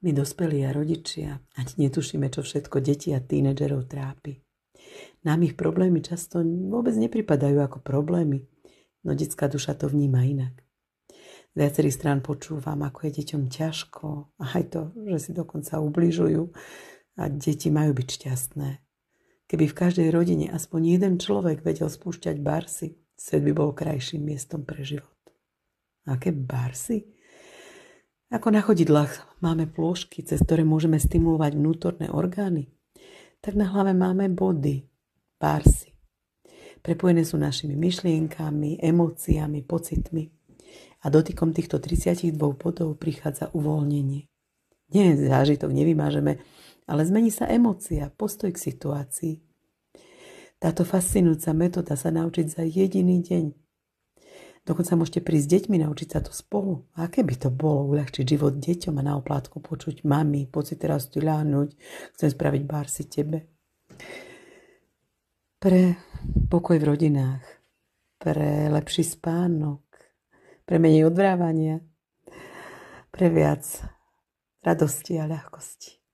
My dospelí a rodičia ani netušíme, čo všetko deti a tínedžerov trápi. Nám ich problémy často vôbec nepripadajú ako problémy, no detská duša to vníma inak. Z viacerých strán počúvam, ako je deťom ťažko a aj to, že si dokonca ubližujú a deti majú byť šťastné. Keby v každej rodine aspoň jeden človek vedel spúšťať barsy, svet by bol krajším miestom pre život. Aké barsy? Ako na chodidlách máme plôžky, cez ktoré môžeme stimulovať vnútorné orgány, tak na hlave máme body, barsy. Prepojené sú našimi myšlienkami, emóciami, pocitmi. A dotykom týchto 32 bodov prichádza uvoľnenie. Nie, zážitok nevymážeme, ale zmení sa emócia, postoj k situácii. Táto fascinujúca metóda sa naučiť za jediný deň. Dokonca môžete prísť s deťmi naučiť sa to spolu. A aké by to bolo uľahčiť život deťom a na oplátku počuť mami, poď si teraz tu ľahnuť, chcem spraviť barsy tebe. Pre pokoj v rodinách, pre lepší spánok, pre menej odvrávania, pre viac radosti a ľahkosti.